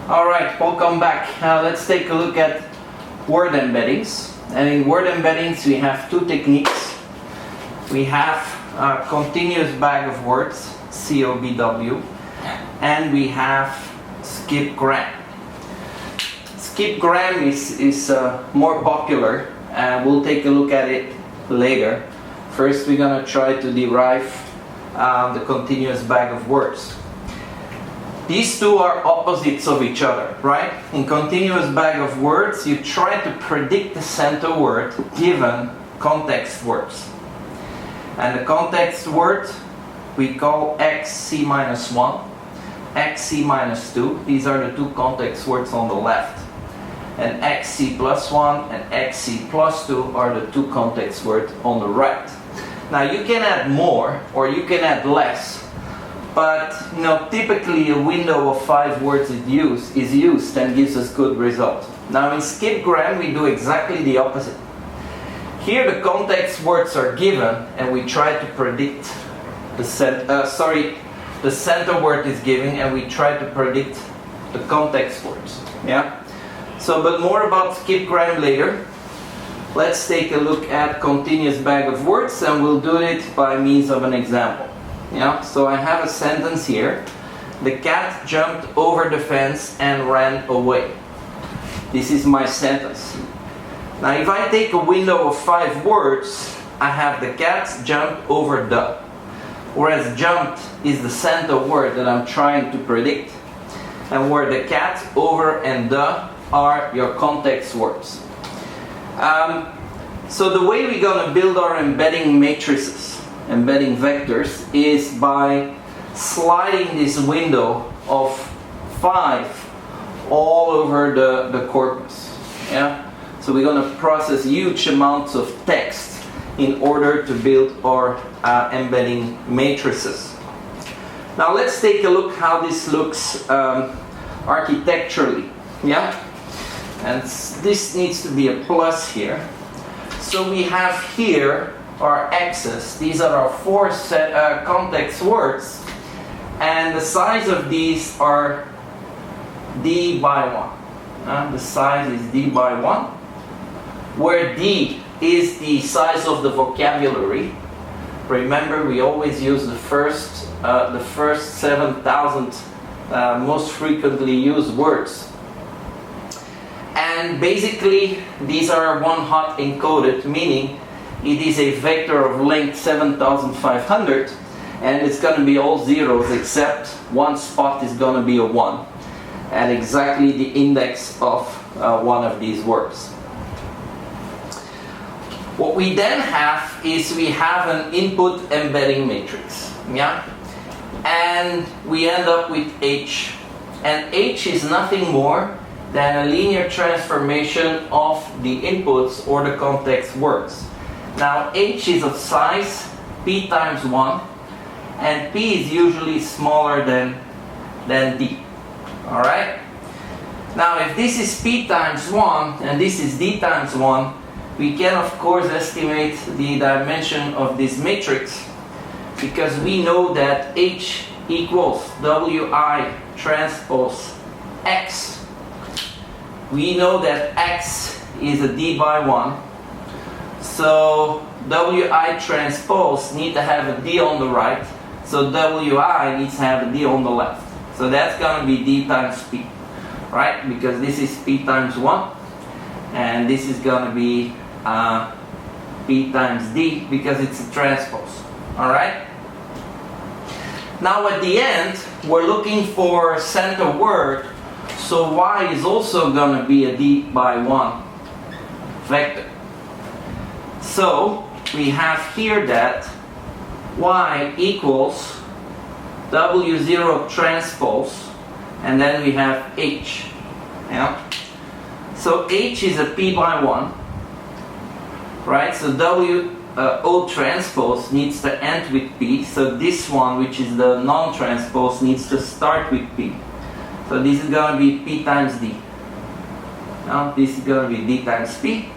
Alright, welcome back. Let's take a look at word embeddings. And in word embeddings we have two techniques. We have a continuous bag of words, COBW, and we have skip-gram. Skip-gram is more popular, and we'll take a look at it later. First we're going to try to derive the continuous bag of words. These two are opposites of each other, right? In continuous bag of words, you try to predict the center word given context words. And the context word we call xc-1, xc-2. These are the two context words on the left. And xc+1 and xc+2 are the two context words on the right. Now you can add more or you can add less. But typically a window of 5 words is used and gives us good result. Now in skip-gram we do exactly the opposite. Here the context words are given and we try to predict the center word is given and we try to predict the context words. Yeah. So, but more about skip-gram later. Let's take a look at continuous bag of words and we'll do it by means of an example. Yeah, so I have a sentence here. The cat jumped over the fence and ran away. This is my sentence. Now if I take a window of 5 words, I have the cat jumped over the. Whereas jumped is the center word that I'm trying to predict. And where the cat, over, and the are your context words. So the way we're going to build our embedding matrices, embedding vectors, is by sliding this window of 5 all over the corpus. Yeah? So we're going to process huge amounts of text in order to build our embedding matrices. Now let's take a look how this looks architecturally. Yeah? And this needs to be a plus here. So we have here our x's. These are our 4 context words, and the size of these are d by 1. The size is d by 1, where d is the size of the vocabulary. Remember, we always use the first 7,000 most frequently used words. And basically, these are one-hot encoded, meaning it is a vector of length 7,500, and it's going to be all zeros except one spot is going to be a 1, and exactly the index of one of these words. What we then have is we have an input embedding matrix, yeah, and we end up with H, and H is nothing more than a linear transformation of the inputs or the context words. Now H is of size P times 1, and P is usually smaller than D. Alright? Now if this is P times 1 and this is D times 1, we can of course estimate the dimension of this matrix, because we know that H equals Wi transpose X. We know that X is a D by 1. So Wi transpose needs to have a D on the right, so Wi needs to have a D on the left. So that's going to be D times P, right? Because this is P times 1, and this is going to be P times D because it's a transpose. Alright? Now at the end, we're looking for center word, so Y is also going to be a D by 1 vector. So we have here that Y equals W0 transpose, and then we have H. Yeah? So H is a P by 1, right? So O transpose needs to end with P, so this one, which is the non-transpose, needs to start with P. So this is going to be P times D. Now this is going to be D times P,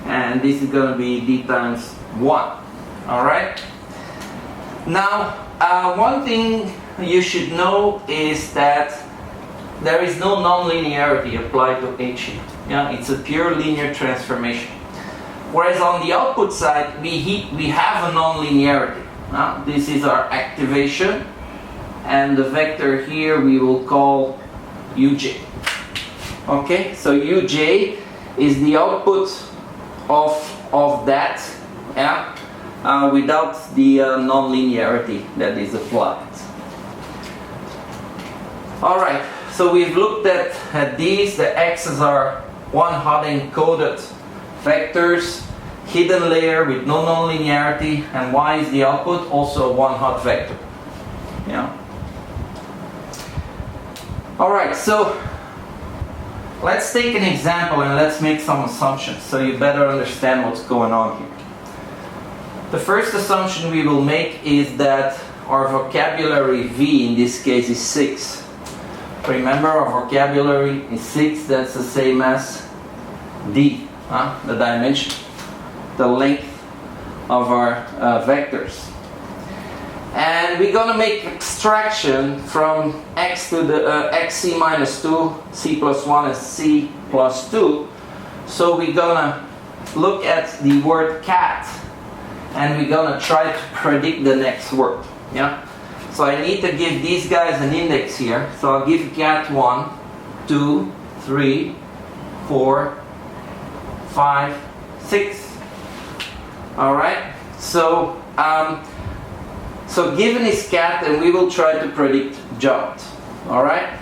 and this is going to be D times 1. Alright? Now, one thing you should know is that there is no nonlinearity applied to H here. Yeah, it's a pure linear transformation. Whereas on the output side, we have a nonlinearity. This is our activation, and the vector here we will call Uj. Okay, so Uj is the output of that, yeah, without the nonlinearity that is applied. All right, so we've looked at these. The x's are one-hot encoded vectors, hidden layer with no nonlinearity, and y is the output, also a one-hot vector. Yeah. All right, so let's take an example and let's make some assumptions so you better understand what's going on here. The first assumption we will make is that our vocabulary V in this case is 6. Remember, our vocabulary is 6, that's the same as D, the dimension, the length of our vectors. And we're going to make extraction from x to the xc minus 2, c plus 1 is c plus 2. So we're going to look at the word cat and we're going to try to predict the next word. Yeah? So I need to give these guys an index here. So I'll give cat 1, 2, 3, 4, 5, 6. Alright? So given is cat, and we will try to predict jumped. Alright?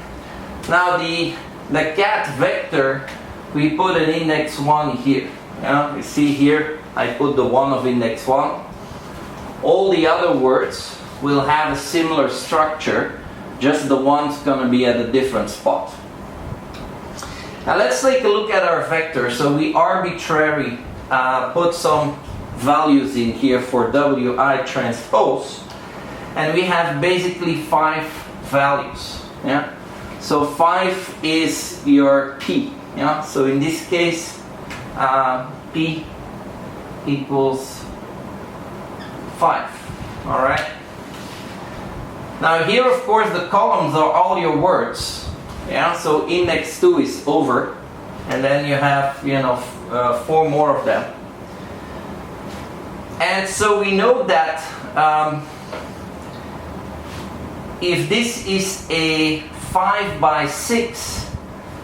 Now the cat vector, we put an index 1 here. You see here, I put the 1 of index 1. All the other words will have a similar structure, just the 1's going to be at a different spot. Now let's take a look at our vector. So we arbitrarily put some values in here for Wi transpose, and we have basically 5 values. Yeah? So 5 is your P. Yeah? So in this case, P equals 5. All right. Now here, of course, the columns are all your words. Yeah. So index 2 is over, and then you have 4 more of them. And so we know that if this is a 5 by 6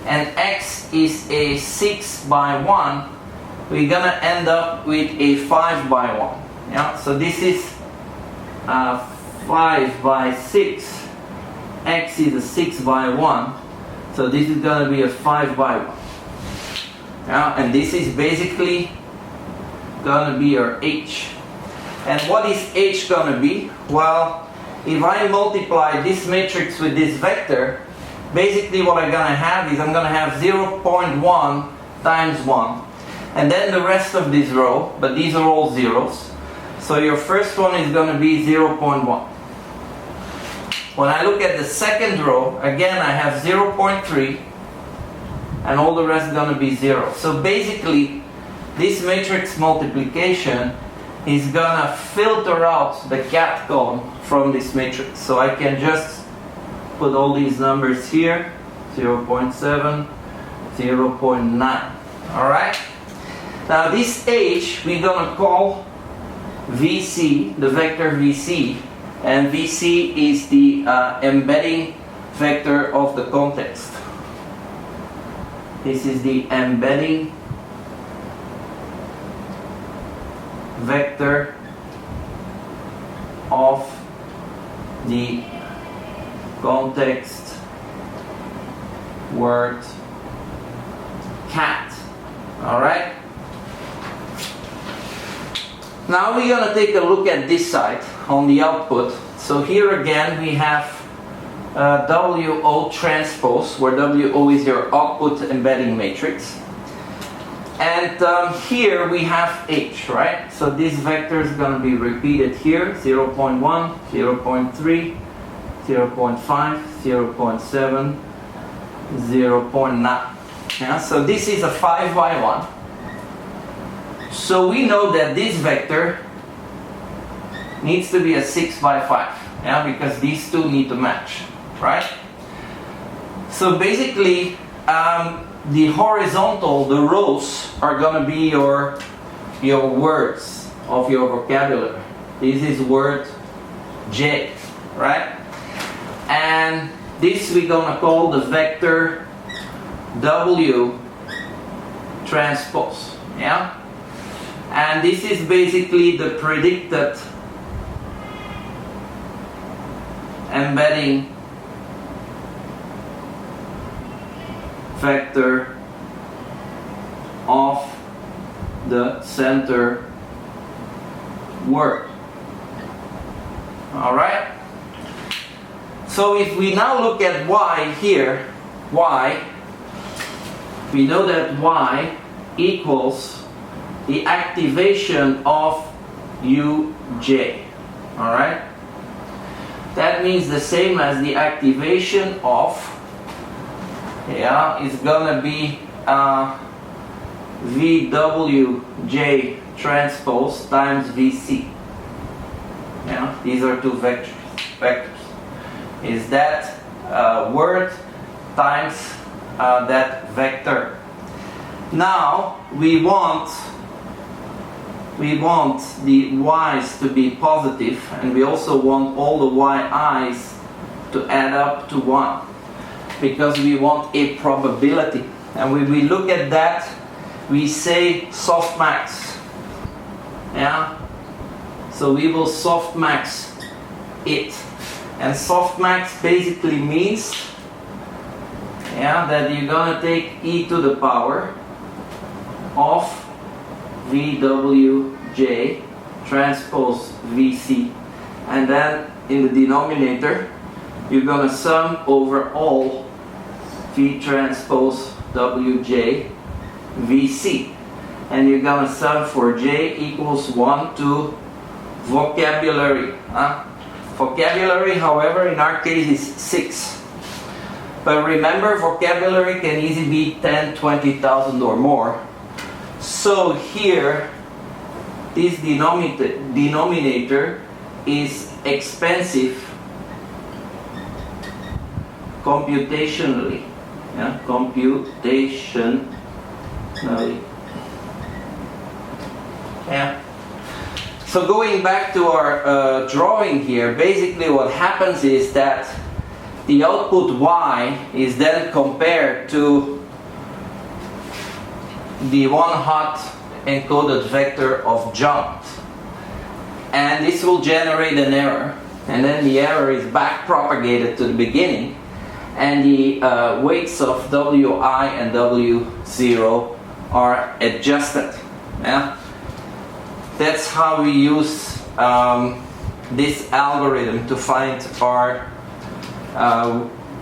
and x is a 6 by 1, we're gonna end up with a 5 by 1. Yeah. So this is 5 by 6, x is a 6 by 1, so this is going to be a 5 by 1. Yeah, and this is basically going to be your h. And what is h going to be? Well, if I multiply this matrix with this vector, basically what I'm going to have is I'm going to have 0.1 times 1. And then the rest of this row, but these are all zeros. So your first one is going to be 0.1. When I look at the second row, again I have 0.3, and all the rest is going to be 0. So basically, this matrix multiplication is going to filter out the cat column from this matrix. So I can just put all these numbers here, 0.7, 0.9. Alright? Now this h we're going to call VC, the vector VC, and VC is the embedding vector of the context. This is the embedding vector of the context word cat. Alright? Now we're going to take a look at this side on the output. So here again we have WO transpose, where WO is your output embedding matrix. And here we have H, right? So this vector is going to be repeated here, 0.1, 0.3, 0.5, 0.7, 0.9. Yeah, so this is a 5 by 1. So we know that this vector needs to be a 6 by 5, yeah, because these two need to match, right? So basically, the horizontal, the rows, are going to be your words of your vocabulary. This is word J, right? And this we're going to call the vector W transpose, yeah? And this is basically the predicted embedding vector of the center word. All right? So if we now look at Y here, Y, we know that Y equals the activation of UJ. All right? That means the same as the activation of, yeah, it's gonna be VWJ transpose times VC. Yeah, these are two vectors. Is that word times that vector. Now we want the y's to be positive, and we also want all the yi's to add up to 1, because we want a probability. And when we look at that, we say softmax. Yeah? So we will softmax it. And softmax basically means, yeah, that you're going to take e to the power of VWJ transpose VC, and then in the denominator you're going to sum over all V transpose WJ VC, and you're going to sum for J equals 1 to vocabulary. Vocabulary, however, in our case is 6. But remember, vocabulary can easily be 10, 20,000 or more. So here, this denominator is expensive computationally. Yeah, computationally. Yeah. So going back to our drawing here, basically what happens is that the output Y is then compared to the one-hot encoded vector of jump, and this will generate an error, and then the error is back propagated to the beginning, and the weights of Wi and W0 are adjusted. Yeah? That's how we use this algorithm to find our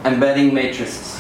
embedding matrices.